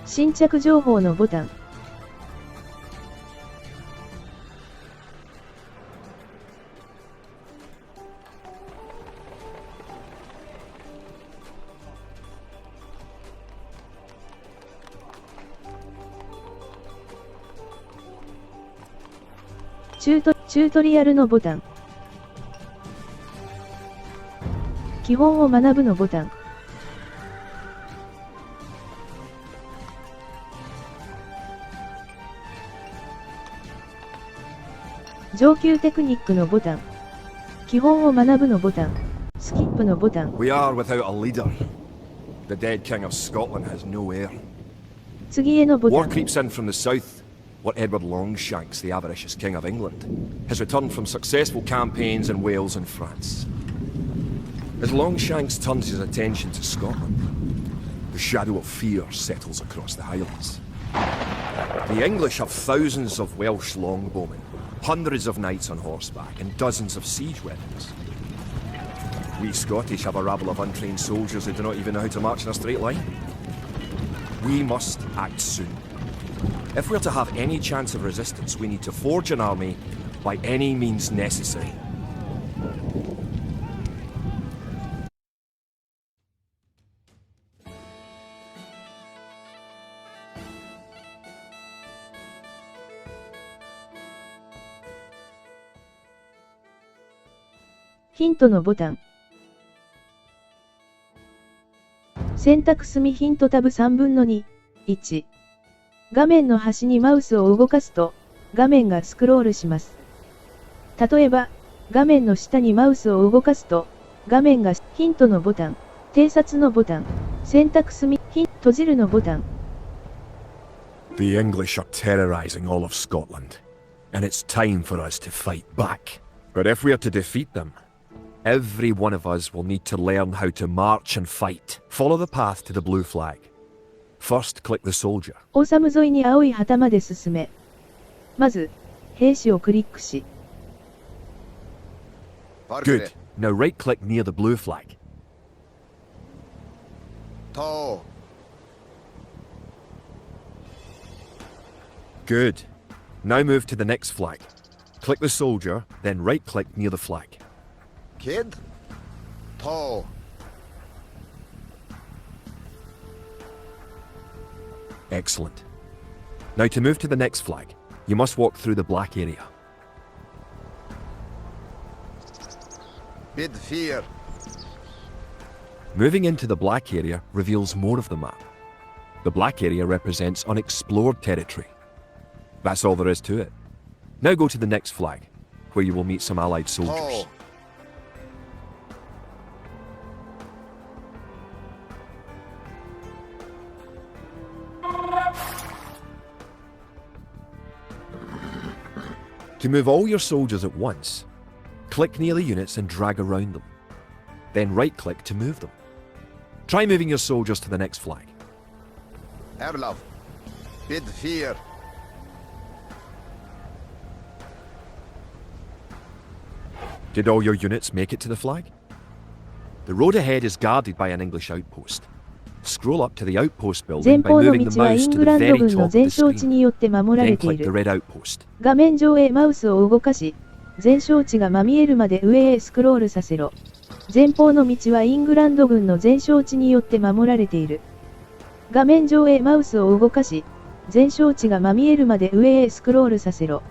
新着情報のボタン。チュートリアルのボタン。基本を学ぶのボタン。上級テクニックのボタン。基本を学ぶのボタン。スキップのボタン。We are without a leader. The dead king of Scotland has no heir. 次へのボタ War ン。 creeps in from the south. What Edward Longshanks, the avaricious king of England, has returned from successful campaigns in Wales and France. As Longshanks turns his attention to Scotland, the shadow of fear settles across the Highlands. The English have thousands of Welsh longbowmen, hundreds of knights on horseback, and dozens of siege weapons. We Scottish have a rabble of untrained soldiers who do not even know how to march in a straight line. We must act soon. If we're to have any chance of resistance, we need to forge an army by any means necessary.ヒントのボタン。選択隅ヒントタブ3分の2。1。画面の端にマウスを動かすと、画面がスクロールします。例えば、画面の下にマウスを動かすと、画面がヒントのボタン、偵察のボタン、選択隅、閉じるのボタン。The English are terrorizing all of Scotland, and it's time for us to fight back. But if we are to defeat them, every one of us will need to learn how to march and fight. Follow the path to the blue flag. First, click the soldier. オーサム沿いに青い旗まで進め。まず、兵士をクリックし。Good. Now right-click near the blue flag. Good. Now move to the next flag. Click the soldier, then right-click near the flag. Kid? Tall. Excellent. Now to move to the next flag, you must walk through the black area. Bid fear. Moving into the black area reveals more of the map. The black area represents unexplored territory. That's all there is to it. Now go to the next flag, where you will meet some allied soldiers. To move all your soldiers at once, click near the units and drag around them. Then right-click to move them. Try moving your soldiers to the next flag. Erlov. Bid fear. Did all your units make it to the flag? The road ahead is guarded by an English outpost. Scroll up to the outpost 前 building by 方の moving the 道はイ mouse ン to グ the ランド very 軍 top の of the 全焼地 screen. によって守ら Then れてい click the る。 red outpost. 画面上へマウスを動かし、全焼地がまみえるまで上へスクロールさせろ。前方の道はイングランド軍の全焼地によって守られている。画面上へマウスを動かし、全焼地がまみえるまで上へスクロールさせろ。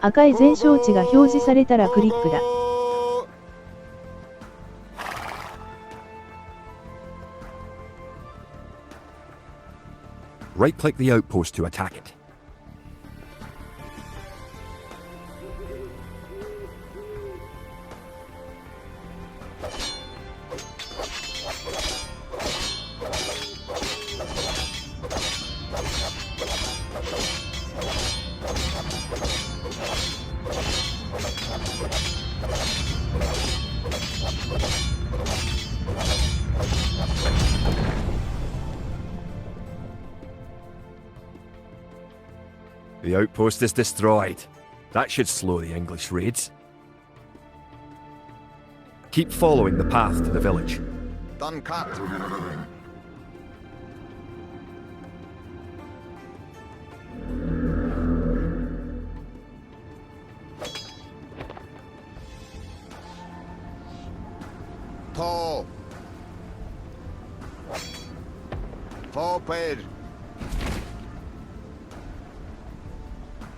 赤い全焼地が表示されたらクリックだ。Right-click the outpost to attack it. The outpost is destroyed. That should slow the English raids. Keep following the path to the village. Done cut. Toe. Toe pair.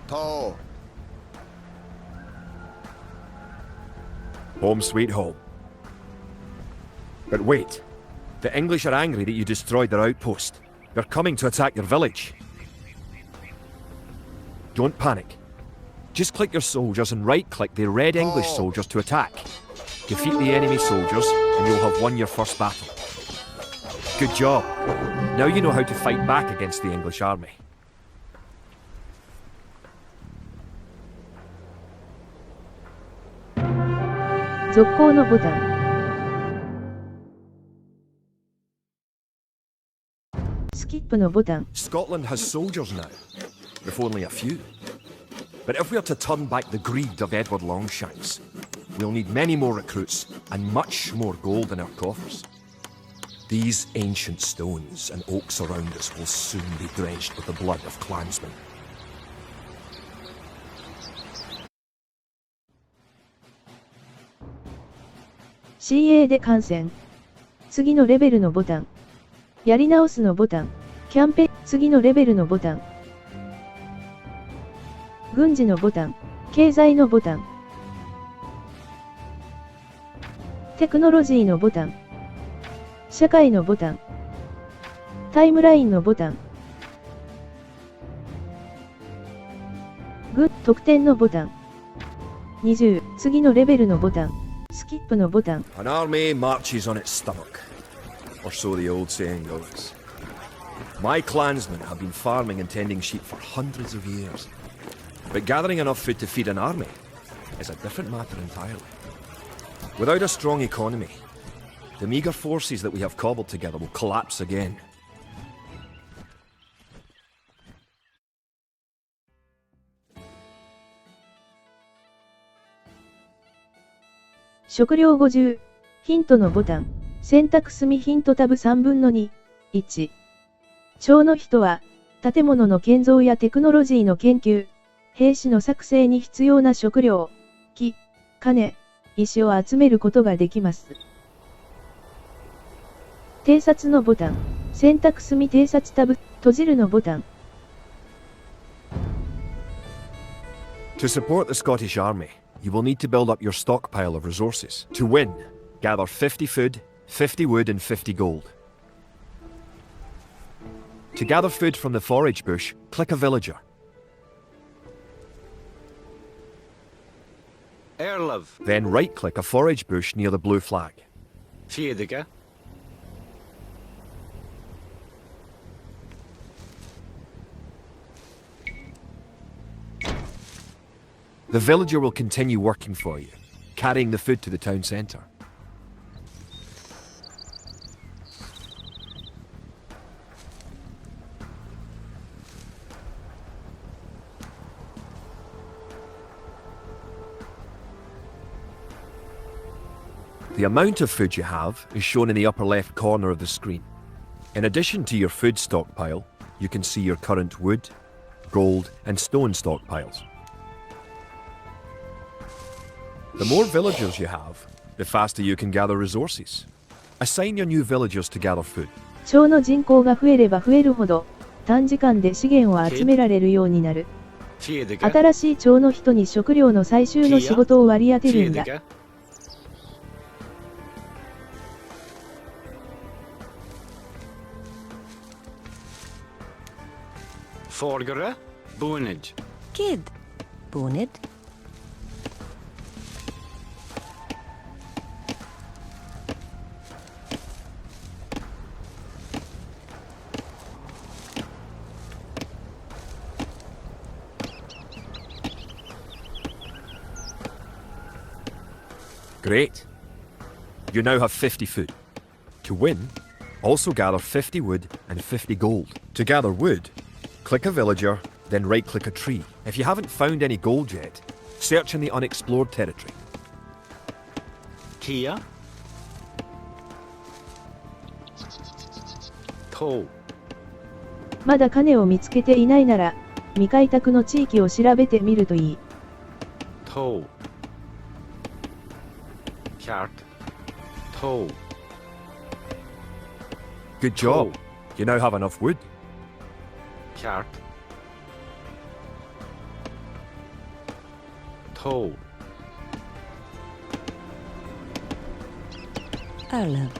Toe. Home sweet home. But wait. The English are angry that you destroyed their outpost. They're coming to attack your village. Don't panic. Just click your soldiers and right-click the red English soldiers to attack. Defeat the enemy soldiers, and you'll have won your first battle. Good job. Now you know how to fight back against the English army. 続行のボタン。スキップのボタン。Scotland has soldiers now, if only a few. But if we are to turn back the greed of Edward Longshanks, we'll need many more recruits and much more gold in our coffers. These ancient stones and oaks around us will soon be drenched with the blood of clansmen. CA で観戦。次のレベルのボタン。やり直すのボタン。キャンペ、次のレベルのボタン。軍事のボタン。経済のボタン。テクノロジーのボタン。社会のボタン。タイムラインのボタン。得点のボタン。20、次のレベルのボタン。スキップのボタン。An army marches on its stomach, or so the old saying goes. My clansmen have been farming and tending sheep for hundreds of years. But gathering enough food to feed an army is a different matter entirely. Without a strong economy, the meagre forces that we have cobbled together will collapse again. 食料50、ヒントのボタン、選択済ヒントタブ3分の2、1。町の人は、建物の建造やテクノロジーの研究、兵士の作成に必要な食料、木、金、石を集めることができます。偵察のボタン、選択済偵察タブ、閉じるのボタン。To support the Scottish army, you will need to build up your stockpile of resources. To win, gather 50 food, 50 wood and 50 gold. To gather food from the forage bush, click a villager. Erlov. Then right-click a forage bush near the blue flag. Fiediga. The villager will continue working for you, carrying the food to the town centre. The amount of food you have is shown in the upper left corner of the screen. In addition to your food stockpile, you can see your current wood, gold and stone stockpiles. The more villagers you have, the faster you can gather resources. Assign your new villagers to gather food. 町の人口が増えれば増えるほど、短時間で資源を集められるようになる。新しい町の人に食料の採集の仕事を割り当てるんだ。Forgere, Boonage. Kid. Booned. Great. You now have 50 food. To win, also gather 50 wood and 50 gold. To gather wood, click a villager, then right-click a tree. If you haven't found any gold yet, search in the unexplored territory. Kia. To. まだ金を見つけていないなら、未開拓の地域を調べてみるといい。To. Kart. To. Good job. You now have enough wood. Cart. Toe. Arlev.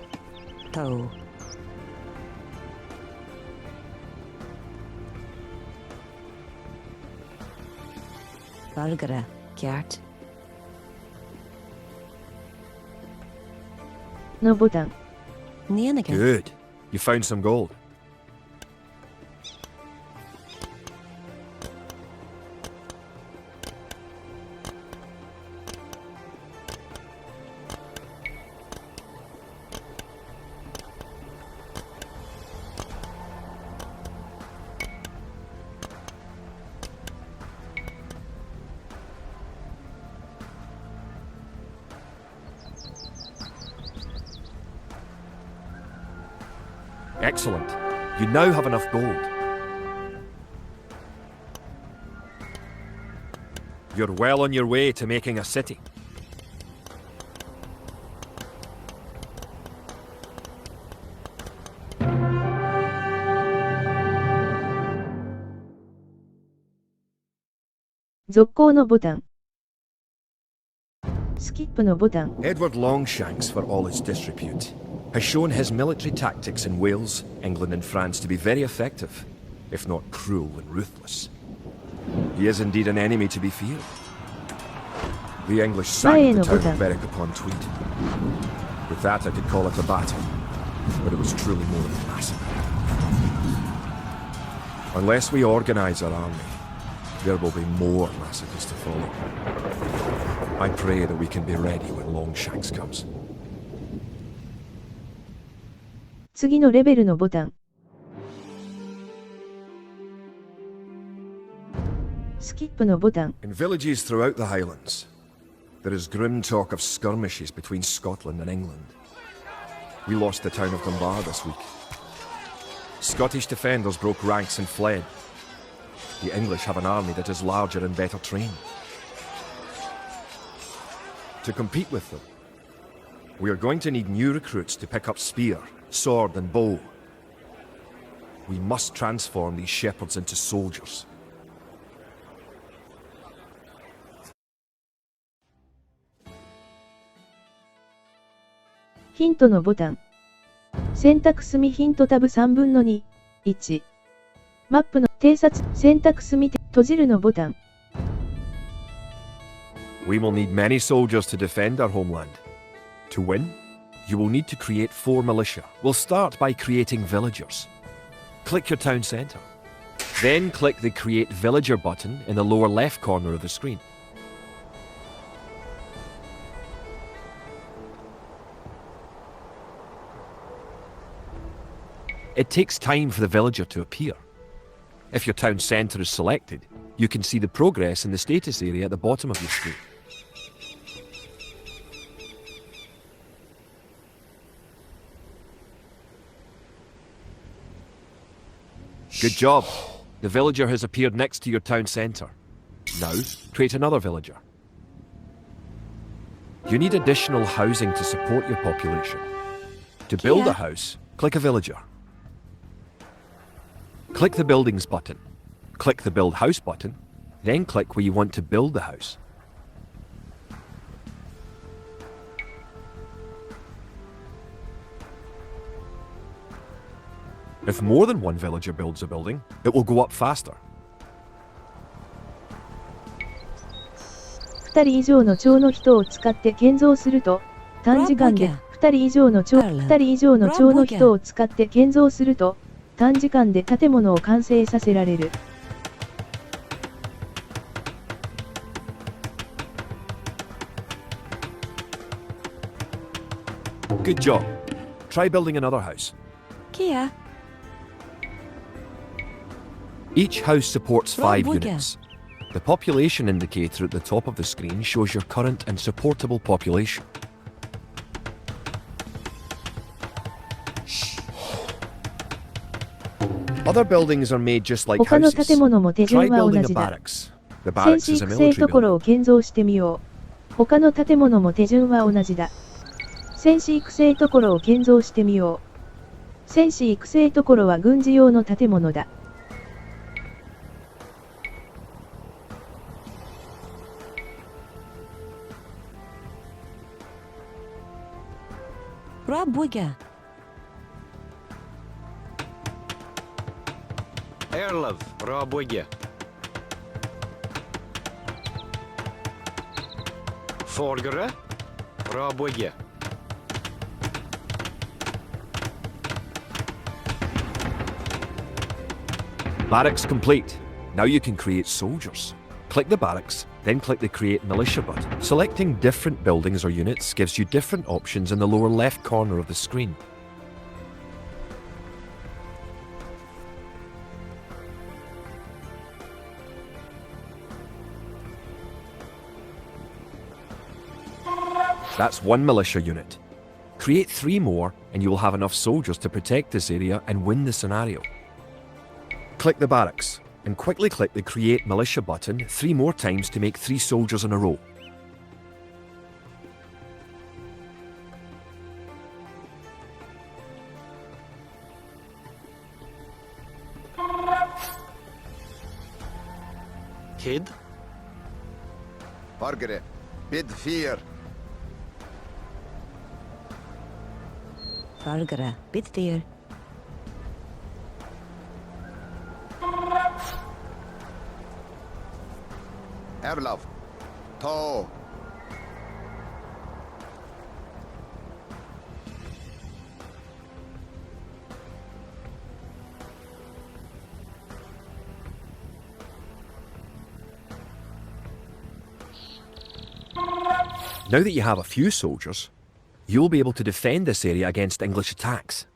Toe. Valgara. Cart. のボタン。 Nianaga. Good. You found some gold. Excellent. You now have enough gold. You're well on your way to making a city.続行のボタン。スキップのボタン。 Edward Longshanks, for all his disrepute, has shown his military tactics in Wales, England and France to be very effective, if not cruel and ruthless. He is indeed an enemy to be feared. The English sacked the town of Berwick-upon-Tweed. With that I could call it a battle, but it was truly more of a massacre. Unless we organise our army, there will be more massacres to follow. I pray that we can be ready when Longshanks comes. 次のレベルのボタン。スキップのボタン。 In villages throughout the Highlands, there is grim talk of skirmishes between Scotland and England. We lost the town of Dunbar this week. Scottish defenders broke ranks and fled. The English have an army that is larger and better trained. To compete with them, we are going to need new recruits to pick up spear, sword and bow. We must transform these shepherds into soldiers. ヒントのボタン。選択済みヒントタブ3分の2。1。マップの偵察選択済み閉じるのボタン。We will need many soldiers to defend our homeland. To win, you will need to create 4 militia. We'll start by creating villagers. Click your town centre. Then click the Create Villager button in the lower left corner of the screen. It takes time for the villager to appear. If your town centre is selected, you can see the progress in the status area at the bottom of your screen. Good job. The villager has appeared next to your town centre. Now, create another villager. You need additional housing to support your population. To build a house, click a villager. Click the Buildings button. Click the Build House button, then click where you want to build the house. If more than one villager builds a building, it will go up faster. 2人以上の町の人を使って建造すると、短時間で2人以上の町の人を使って建造すると、短時間で建物を完成させられる。Good job. Try building another house. Kia. Each house supports 5 Bravo, units. The population indicator at the top of the screen shows your current and supportable population. Other buildings are made just like 他の houses. 建物も手 Try 順は同 building a じだ。 barracks. The 戦 barracks 士 is a 育成 military ところ building. を建造してみよう。他の建物も手順は同じだ。戦士育成ところを建造してみよう。戦士育成ところは軍事用の建物だ。Rabwiga. Erlov, Rabwiga. Forgere, Rabwiga. Barracks complete. Now you can create soldiers. Click the barracks, then click the Create Militia button. Selecting different buildings or units gives you different options in the lower left corner of the screen. That's one militia unit. Create 3 more and you will have enough soldiers to protect this area and win the scenario. Click the barracks and quickly click the Create Militia button 3 more times to make 3 soldiers in a row. Kid, Forgere. Bid fear. Fargara. Bitfir. Erlov. To. Now that you have a few soldiers, you'll be able to defend this area against English attacks.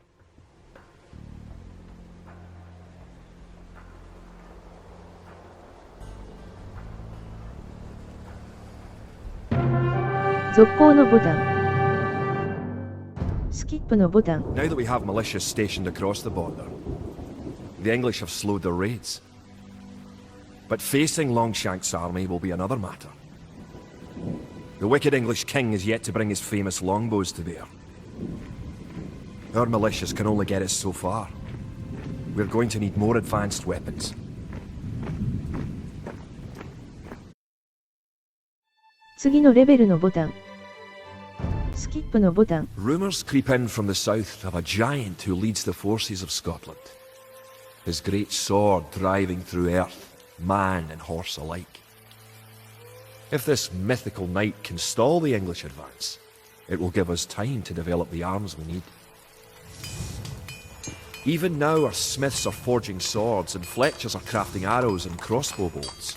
Zokkouのボタン。スキップのボタン。 Now that we have militias stationed across the border, the English have slowed their raids. But facing Longshank's army will be another matter. The wicked English king is yet to bring his famous longbows to bear. Our militias can only get us so far. We're going to need more advanced weapons. "次のレベルのボタン。スキップのボタン。 Rumours creep in from the south of a giant who leads the forces of Scotland. His great sword driving through earth, man and horse alike. If this mythical knight can stall the English advance, it will give us time to develop the arms we need. Even now our smiths are forging swords and fletchers are crafting arrows and crossbow bolts.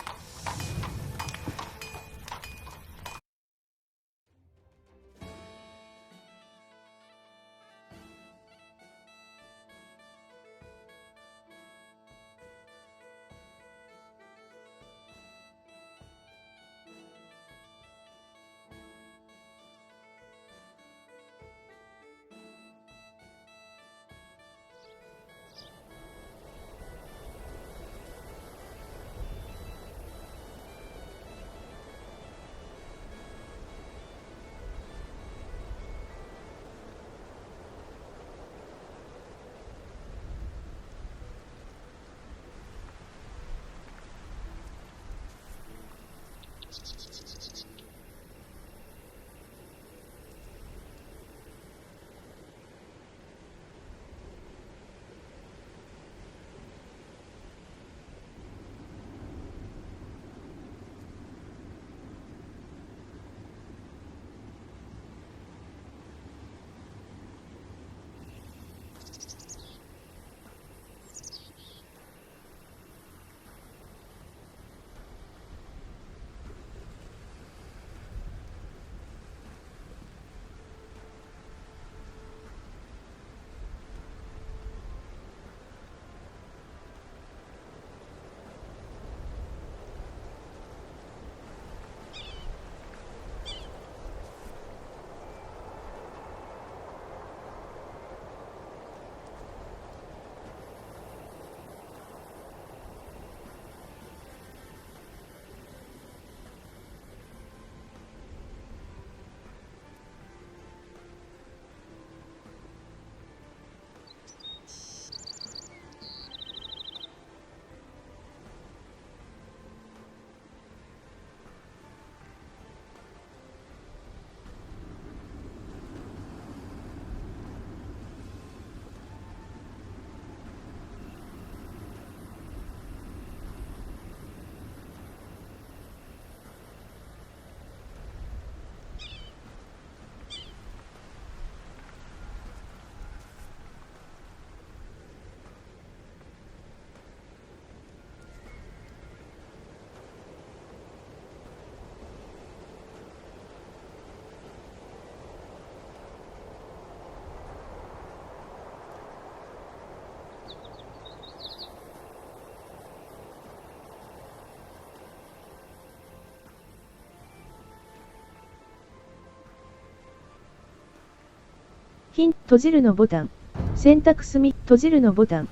ヒント閉じるのボタン。選択隅閉じるのボタン。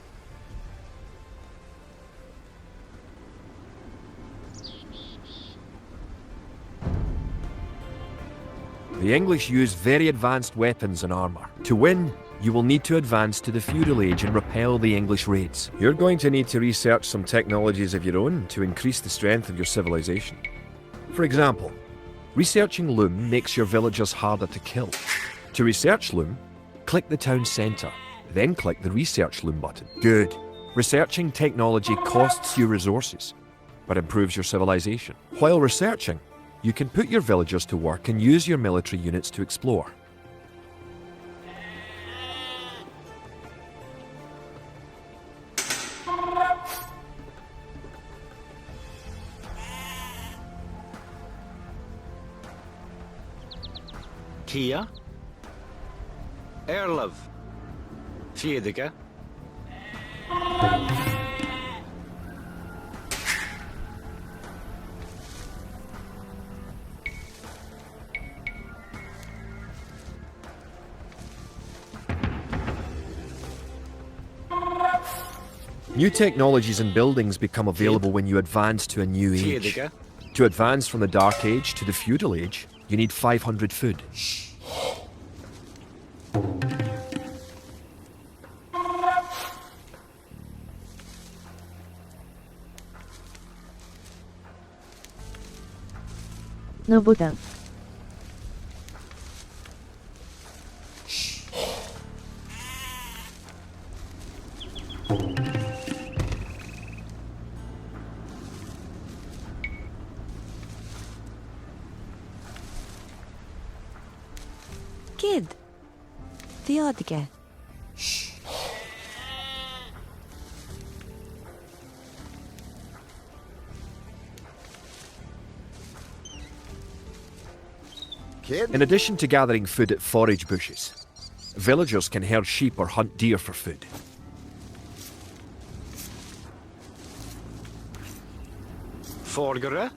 The English use very advanced weapons and armour. To win, you will need to advance to the feudal age and repel the English raids. You're going to need to research some technologies of your own to increase the strength of your civilization. For example, researching loom makes your villagers harder to kill. To research loom, click the town centre, then click the research loom button. Good. Researching technology costs you resources, but improves your civilization. While researching, you can put your villagers to work and use your military units to explore. Kia. Airlove. Fiediga. New technologies and buildings become available when you advance to a new age. Fiediga. To advance from the Dark Age to the Feudal Age, you need 500 food. No ボタン。Kid. Fiediga. Kid? In addition to gathering food at forage bushes, villagers can herd sheep or hunt deer for food. Forgere.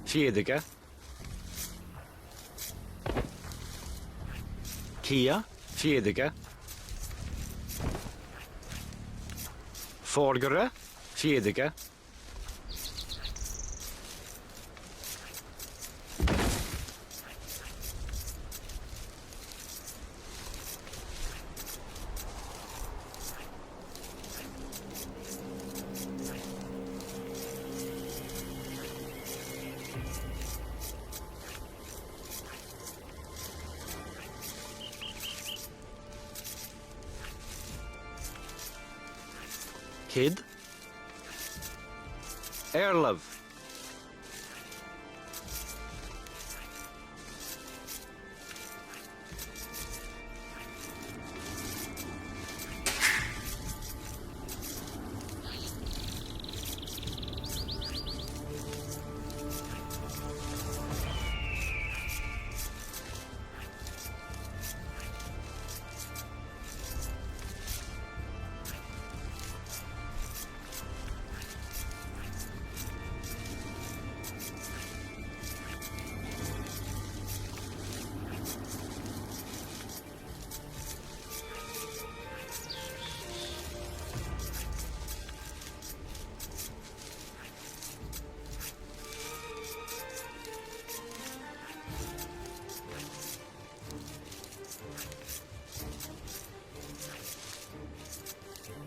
Fiediga. Kia. Fiediga. Forgere. Fiediga. Kid. Airlove.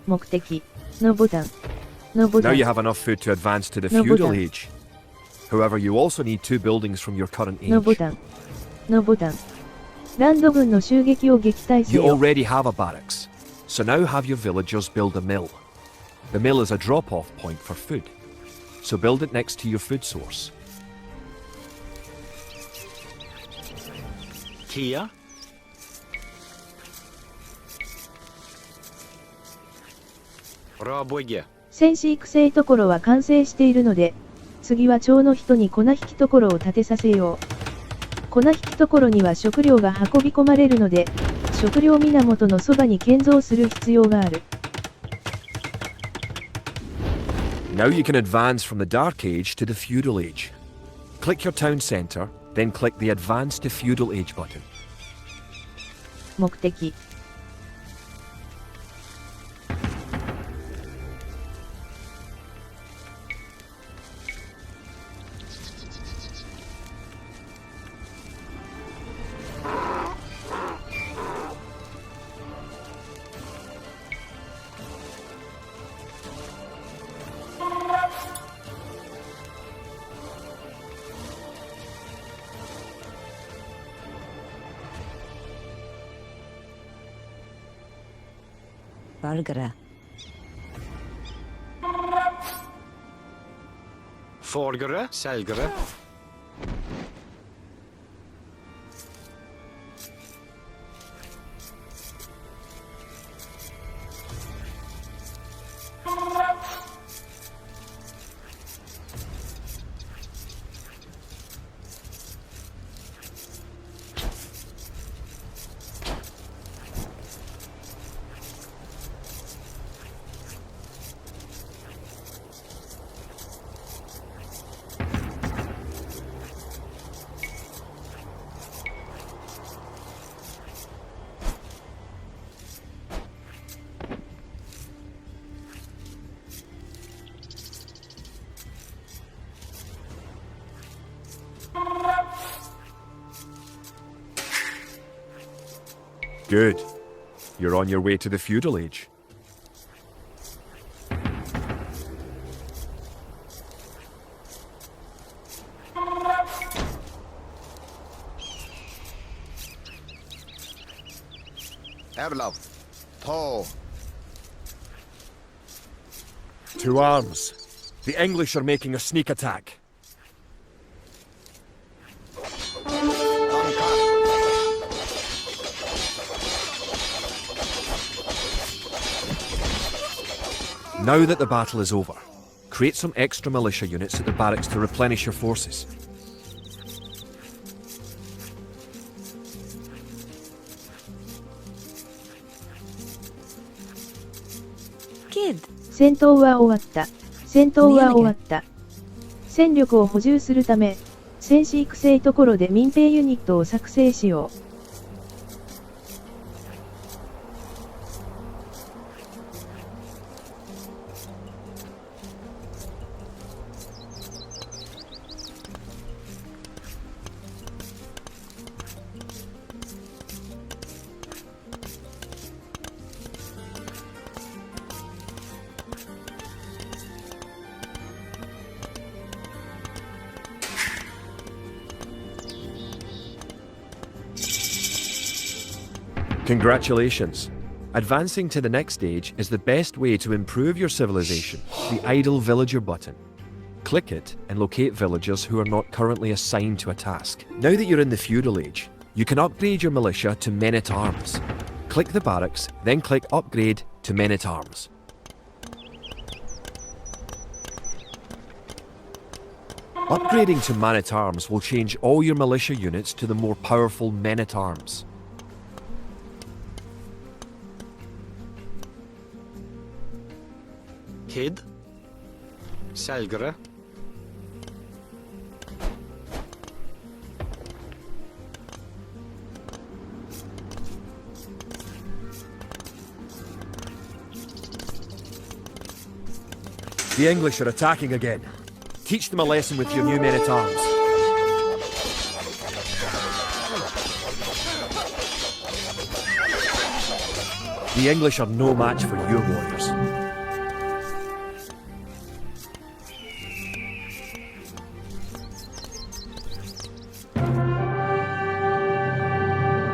目的。No ボタン。No ボタ Now ン。 you have enough food to advance to the No Feudal button. Age. However, you also need 2 buildings from your current No ボ age. タン。No ボタン。ランド軍の襲撃を撃退せ You よ。 already have a barracks, so now have your villagers build a mill. The mill is a drop-off point for food, so build it next to your food source. Kia. Rabuege. 戦士育成ところは完成しているので、次は町の人に粉引きところを建てさせよう。粉引きところには食料が運び込まれるので、食料源のそばに建造する必要がある。Now you can advance from the Dark Age to the Feudal Age. Click your town centre, then click the Advance to Feudal Age button. 目的。Vargara. Forgere, selgere. Good. You're on your way to the feudal age. Erlov. Tall. To arms. The English are making a sneak attack. Now that the battle is over, create some extra militia units at the barracks to replenish your forces. Kid. 戦闘は終わった。戦闘は終わった。戦力を補充するため、戦士育成ところで民兵ユニットを作成しよう。Congratulations! Advancing to the next stage is the best way to improve your civilization, the idle villager button. Click it and locate villagers who are not currently assigned to a task. Now that you're in the feudal age, you can upgrade your militia to men-at-arms. Click the barracks, then click Upgrade to Men-at-Arms. Upgrading to Man-at-Arms will change all your militia units to the more powerful Men-at-Arms. Kid. Selgere. The English are attacking again. Teach them a lesson with your new men-at-arms. The English are no match for your warriors.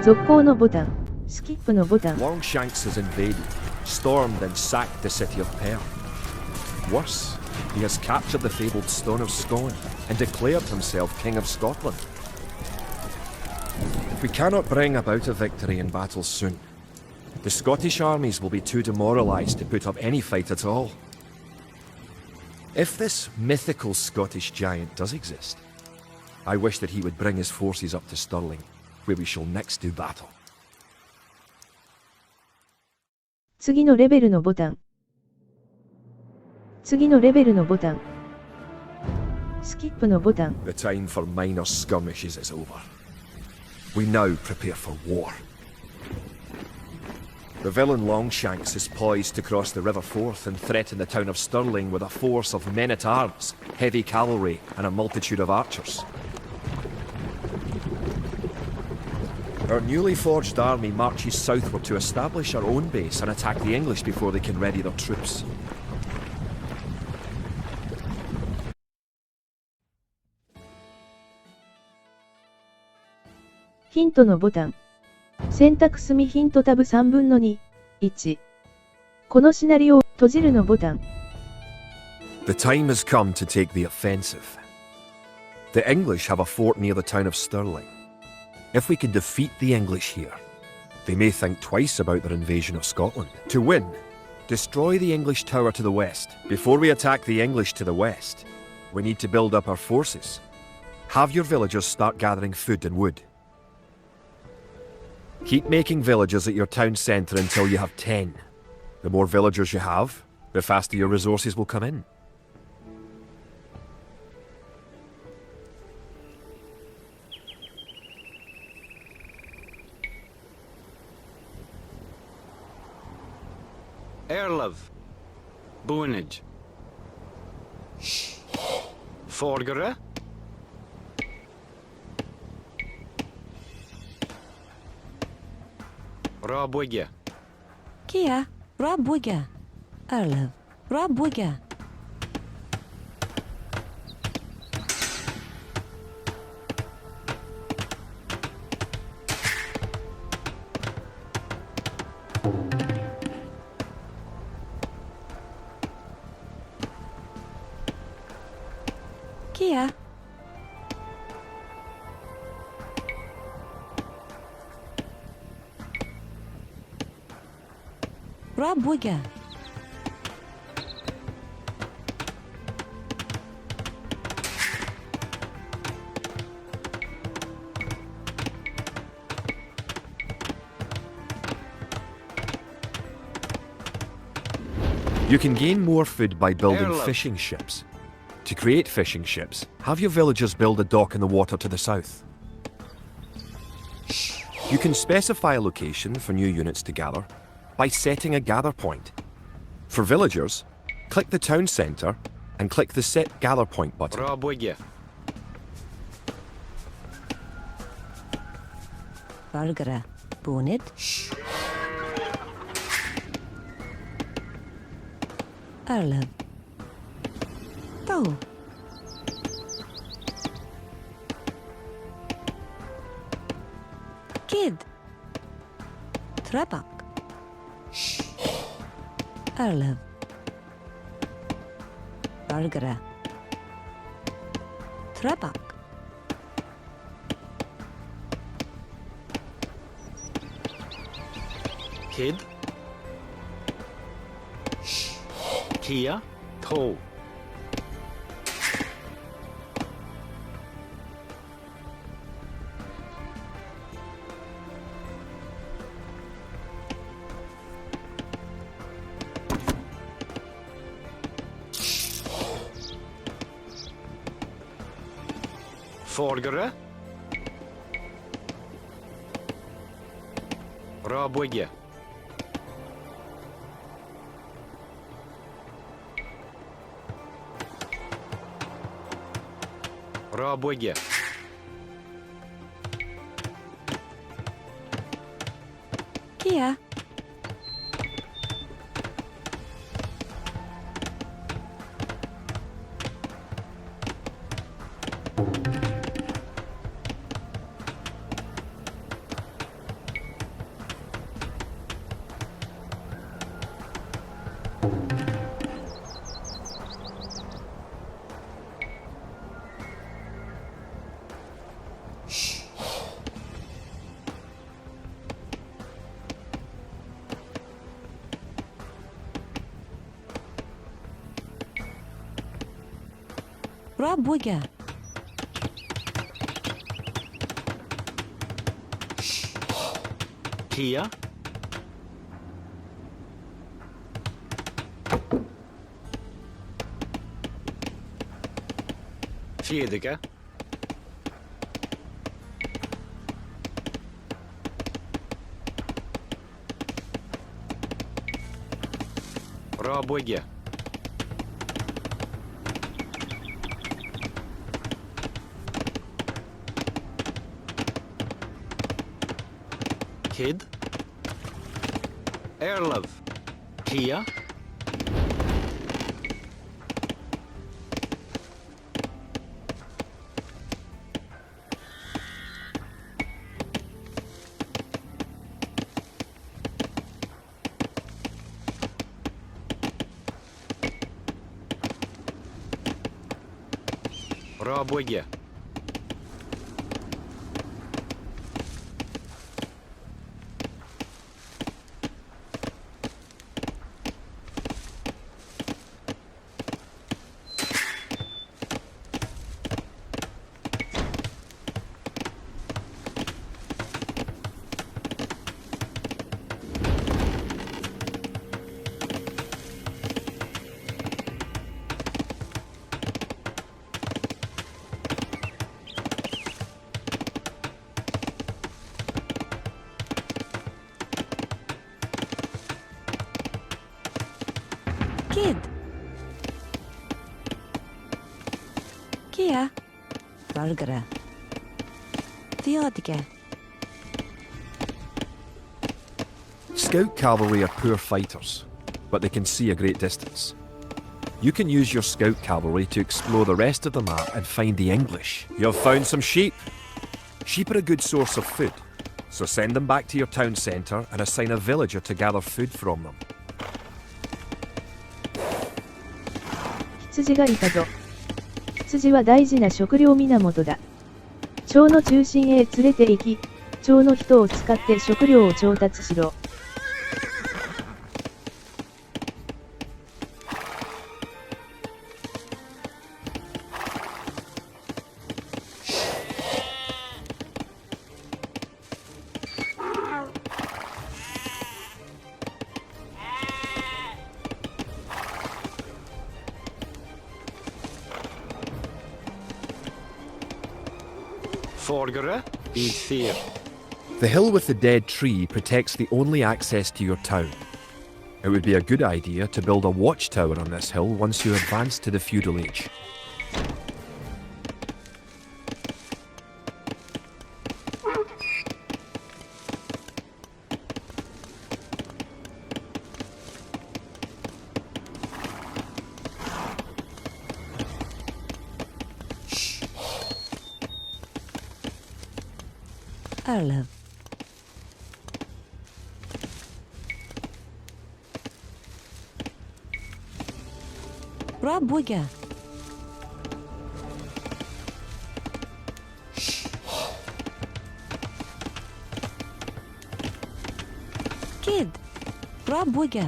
続行のボタン、スキップのボタン。Longshanks has invaded, stormed and sacked the city of Perth. Worse, he has captured the fabled Stone of Scone and declared himself King of Scotland. If we cannot bring about a victory in battle soon, the Scottish armies will be too demoralised to put up any fight at all. If this mythical Scottish giant does exist, I wish that he would bring his forces up to Stirling, where we shall next do battle. 次のレベルのボタン。次のレベルのボタン。スキップのボタン。The time for minor skirmishes is over. We now prepare for war. The villain Longshanks is poised to cross the River Forth and threaten the town of Stirling with a force of men-at-arms, heavy cavalry, and a multitude of archers. Our newly forged army marches southward to establish our own base and attack the English before they can ready their troops. ヒントのボタン。選択済みヒントタブ3分の2。1。このシナリオを閉じるのボタン。The time has come to take the offensive. The English have a fort near the town of Stirling. If we can defeat the English here, they may think twice about their invasion of Scotland. To win, destroy the English tower to the west. Before we attack the English to the west, we need to build up our forces. Have your villagers start gathering food and wood. Keep making villages at your town centre until you have 10. The more villagers you have, the faster your resources will come in. Erlov. Boonage. Forgere. Rabwige. Kia, Rabwiga. Erlev, Rabwiga. Kia. Rabwiga. You can gain more food by building Airlift. fishing ships. To create fishing ships, have your villagers build a dock in the water to the south. You can specify a location for new units to gather by setting a gather point. For villagers, click the town centre and click the Set Gather Point button. Rabwige. Vargara. Boonid. Erlev. Tau. Kid. Trebak. Erlev. Vargara. Trebak. Kid. Kia. To. Forgere. Rabwige. Rabwige. Kia. Rabwiga. Kia. Fjedike. Rabwige. Kid. Erlov. Kia. Rabwege. Kid. Kia. Vargara. Theodica. Scout cavalry are poor fighters, but they can see a great distance. You can use your scout cavalry to explore the rest of the map and find the English. You've found some sheep. Sheep are a good source of food, so send them back to your town centre and assign a villager to gather food from them. 羊がいたぞ。羊は大事な食料源だ。町の中心へ連れて行き、町の人を使って食料を調達しろ。Forgere. Eithir. The hill with the dead tree protects the only access to your town. It would be a good idea to build a watchtower on this hill once you advance to the feudal age. Arlev. Rabwege. Kid. Rabwege.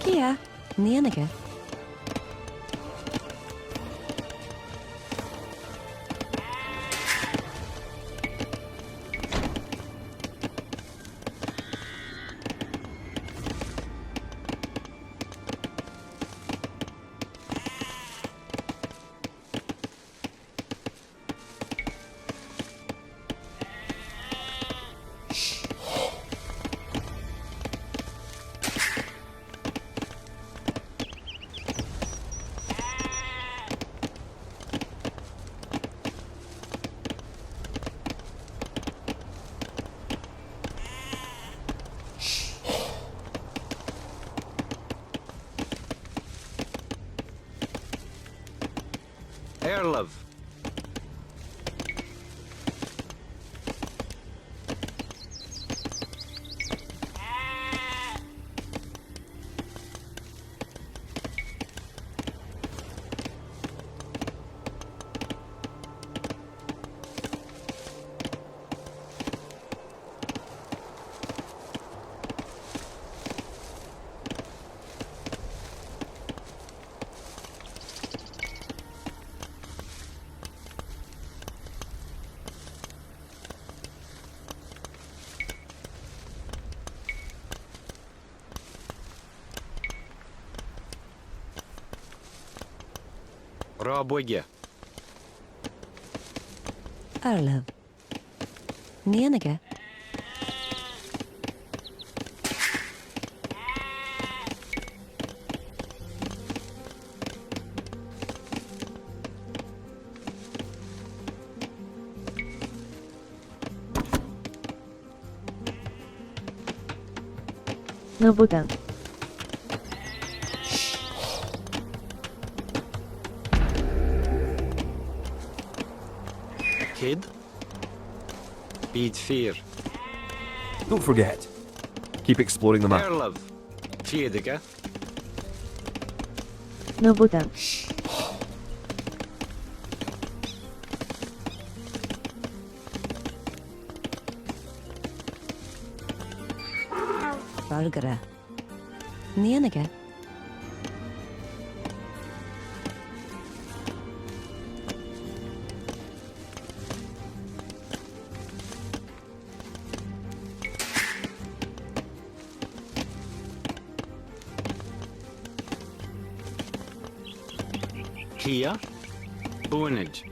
Kia. Nienige. Erlev. Rabwege. Arlev. Nienige.のボタン。Kid. Beat fear. Don't forget, keep exploring the map. Erlov. Fiediga. のボタン。Vargara. Nienige. Kia. Boonage.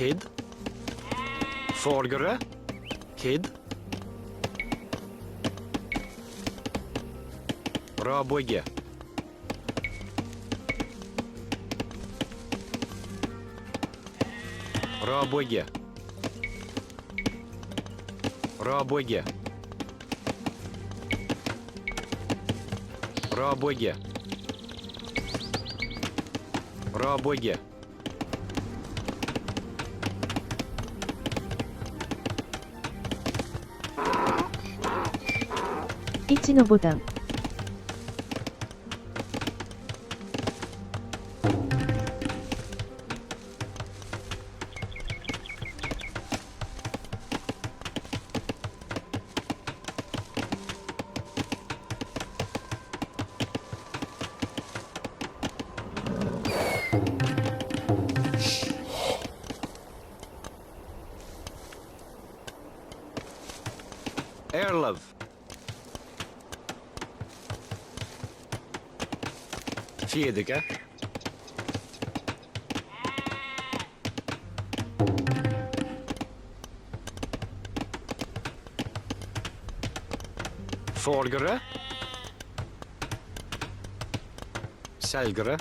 Kid. Forgere. Kid. Rabwege. Rabwege. Rabwege. Rabwege. Rabwege. 1のボタン。Erlov. Fiediga. Forgere. Selgere.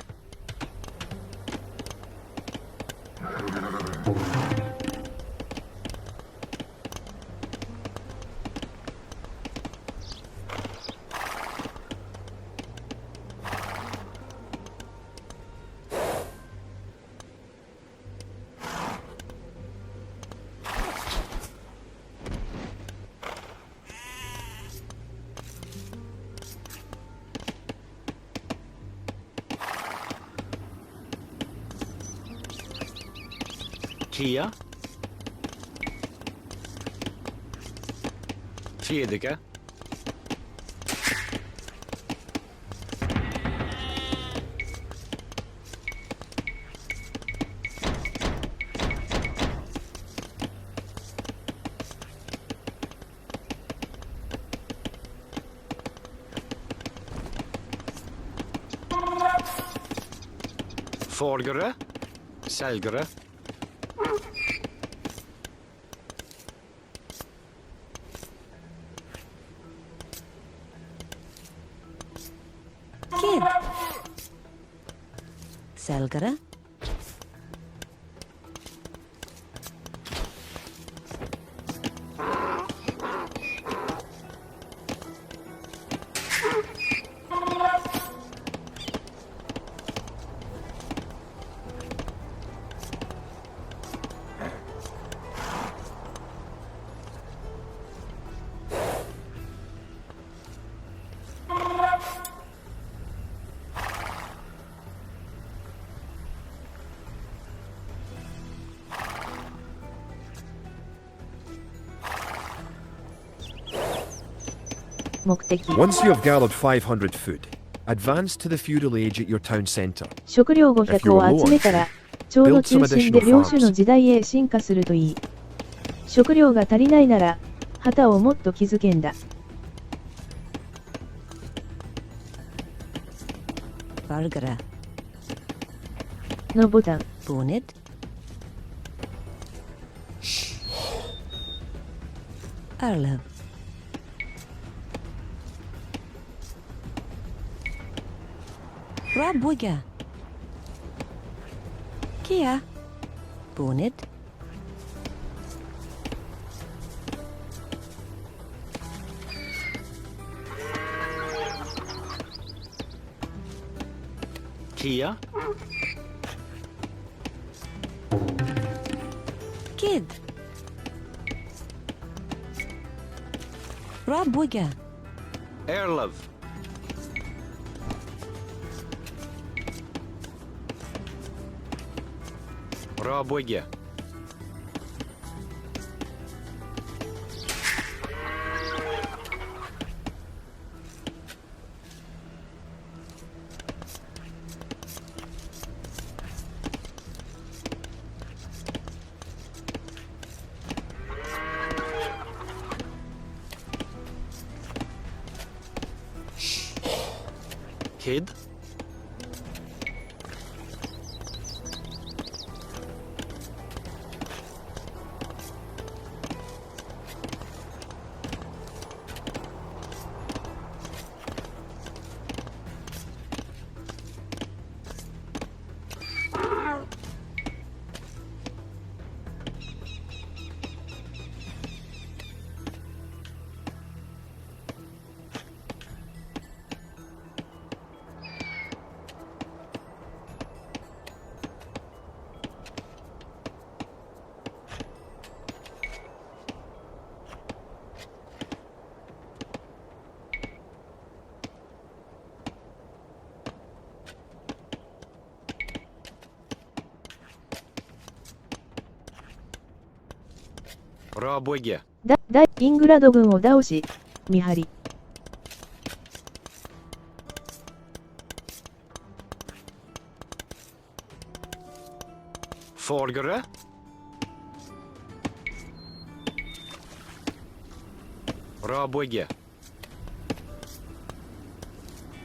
Kia. Fiediga. Forgere. Selgere. Kid. Selgara. Once you have gathered 500 food, advance to the feudal age at your town centre. 食料500を集めたら、ちょうど中心で領主の時代へ進化するといい。食料が足りないなら、旗をもっと築けんだ。Vargara. のボタン。Bonnet. Erlov. Rabuga. Kia. Bonnet. Kia. Kid. Rabuga. Airlove. Rabuga. Kid. Rabuga. イングラド軍を倒し、見張り。Forgere. Rabuga.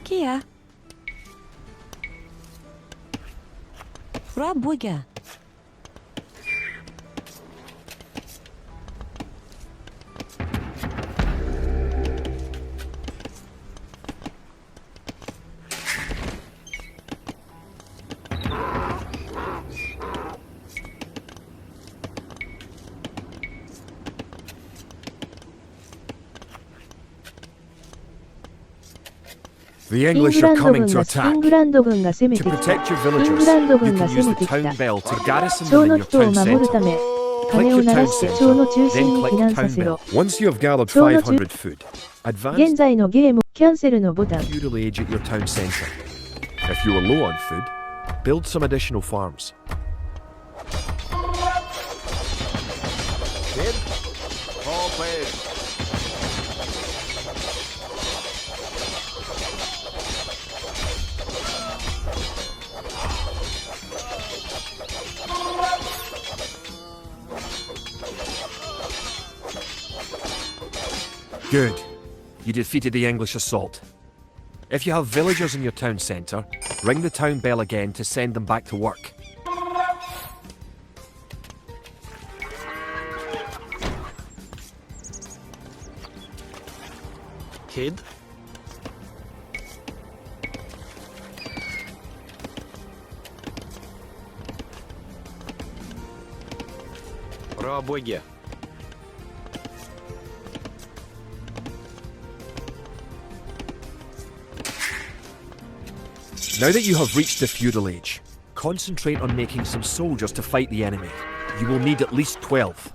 Kia. Rabuga. The イン English グラ are ンド coming 軍 to が attack. イングランド軍が攻め To てきた。 protect your イング villagers, ランド you 軍が can 攻 use め the てきた。 town bell to garrison 町 them の in your 人を town 守る centre. ため、 Click 鐘を your 鳴ら town して centre, 町の中 then 心に click 避難 town させ bell. ろ。 Once you have gathered 町の中 500 food, 現 advance 在のゲーム、キャンセルのボタン。 feudal age at your town centre. If you are low on food, build some additional farms. Kid. All players. Good. You defeated the English assault. If you have villagers in your town centre, ring the town bell again to send them back to work. Kid. Rabuga. Now that you have reached the feudal age, concentrate on making some soldiers to fight the enemy. You will need at least 12.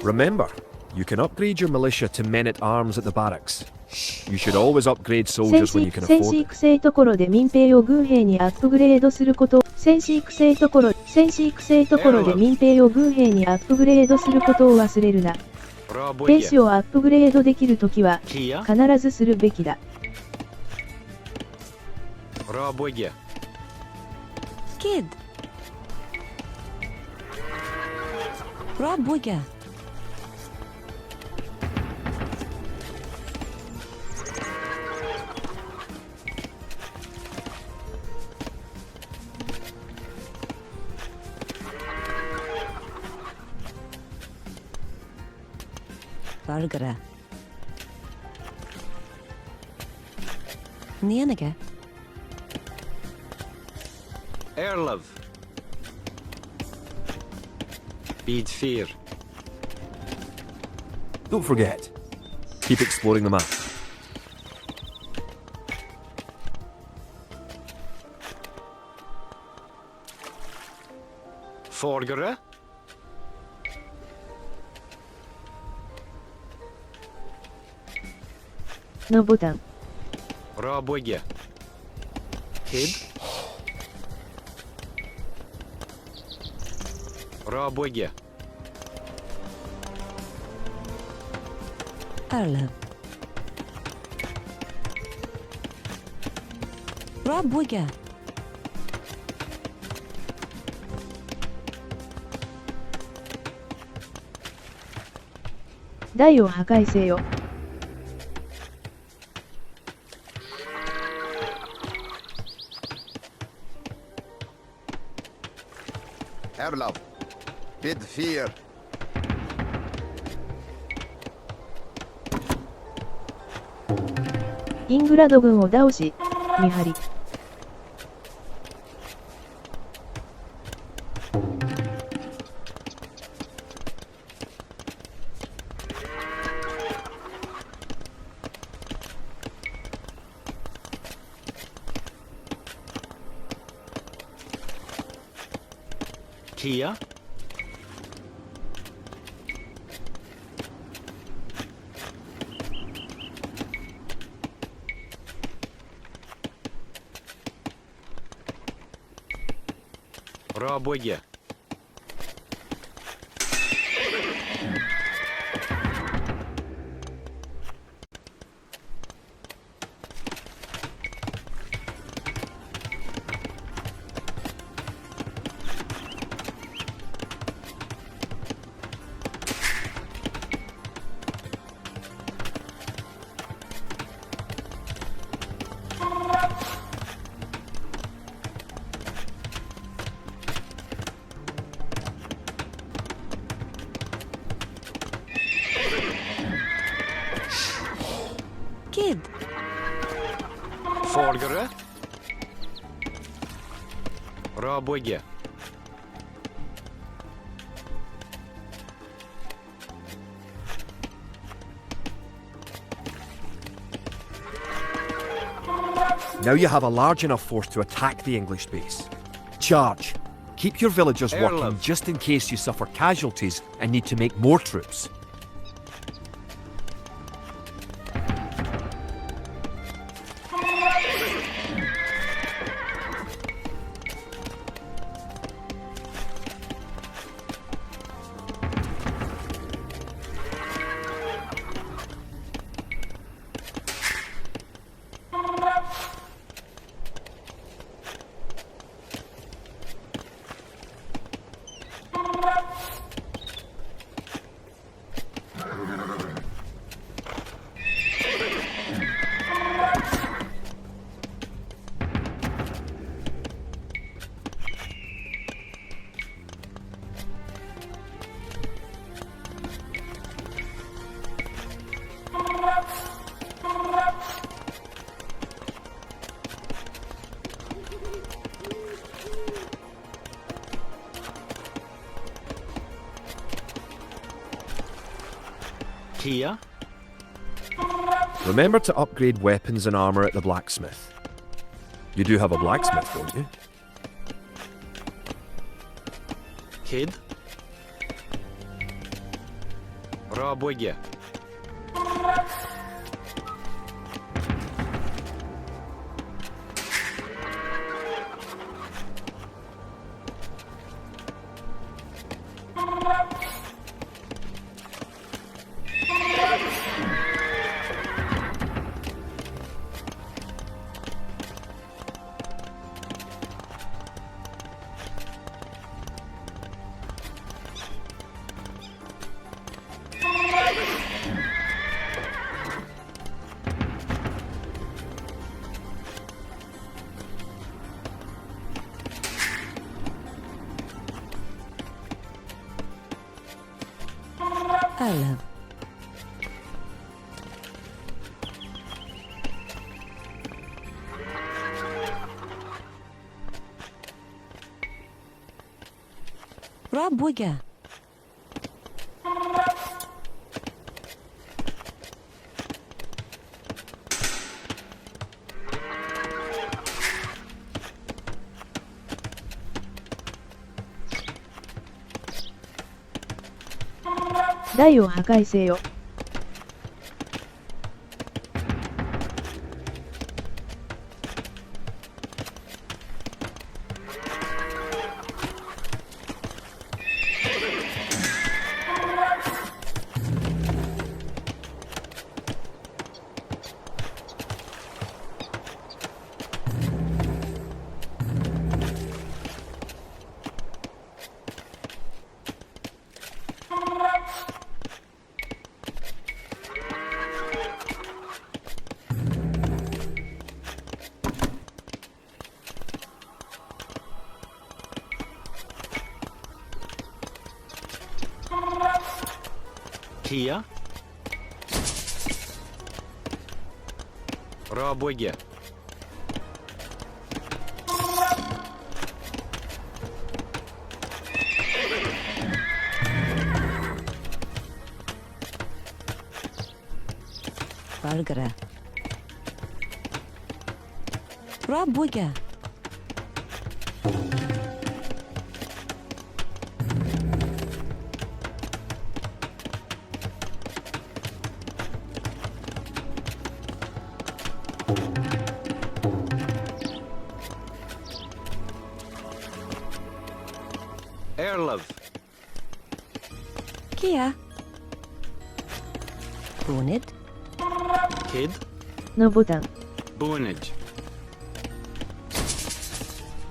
Remember, you can upgrade your militia to men-at-arms at the barracks. You should always upgrade 戦 soldiers when 士 you can 戦 afford 士 it. 育成ところで民兵を軍兵にアップグレードすること。戦士育成ところで民兵を軍兵にアップグレードすることを忘れるな。兵士 Rabuga. をアップグレードできるときは Kia. 必ずするべきだ。 Rabuga. Kid. Rabuga. Vargara. Nienige. Erlov. Bid 4. Don't forget, keep exploring the map. Forgere.のボタン。 Raboge. Kid. Raboge. Erlov. Raboge. 台を破壊せよ。Erlov. Bid 4. イングラド軍を倒し、見張り。Kia. Raboge. Kid. Forgere. Raboge. Now you have a large enough force to attack the English base. Charge. Keep your villagers working Erlov. just in case you suffer casualties and need to make more troops. Kia. Remember to upgrade weapons and armor at the blacksmith. You do have a blacksmith, don't you? Kid. Raboge. Erlov. Rabugya. 台を破壊せよ。Kia. Rabugya. Bargara. Rabugya. Airlove. Kia. Brunid. Kid. のボタン。 Bonage.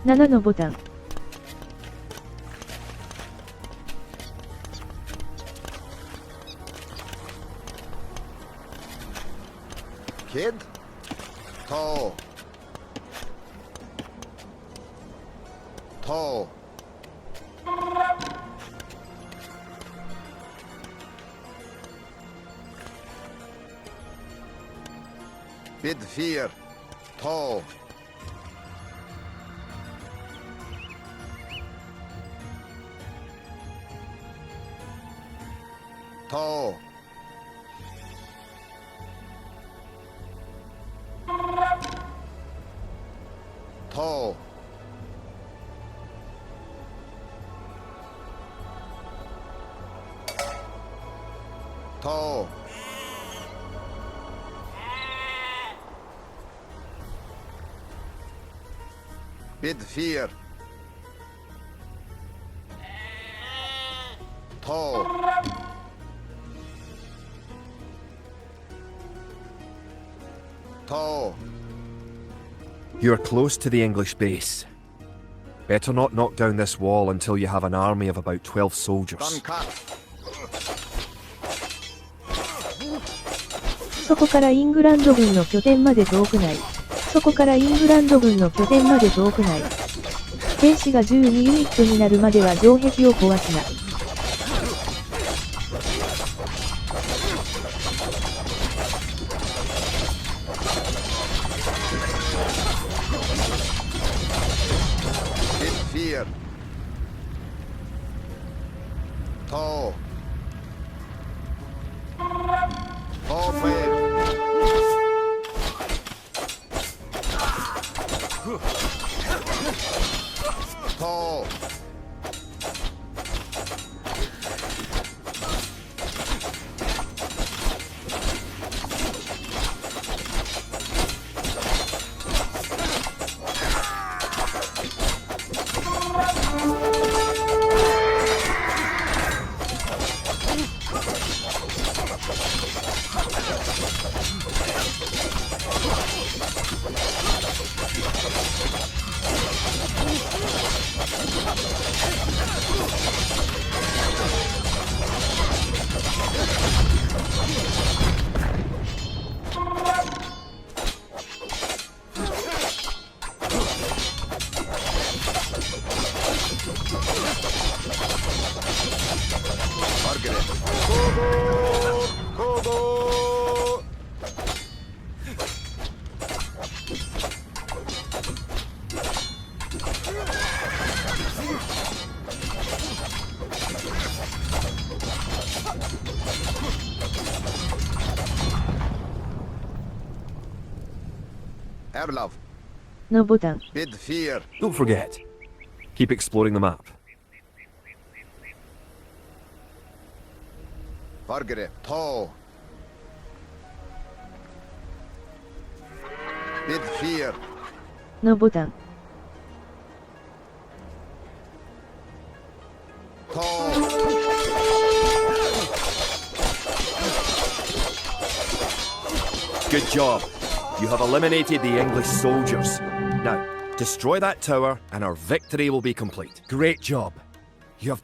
7のボタン。Kid. Tall. Tall. Bid fear. Tall. Tall. Tall. Tall. Bid fear. Tall. Tall. You are close to the English base. Better not knock down this wall until you have an army of about 12 soldiers. Done cut. そこからイングランド軍の拠点まで遠くない。そこからイングランド軍の拠点まで遠くない。兵士が12ユニットになるまでは城壁を壊すな。Bid fear. Tall. Tall man. Tall. Margaret. Kobo! Kobo! Erlov. のボタン。 Bid fear. Don't forget, keep exploring the map. Fargere. To. Bid fear. のボタン。 To. Good job. You have eliminated the English soldiers. Now, destroy that tower and our victory will be complete. Great job. You have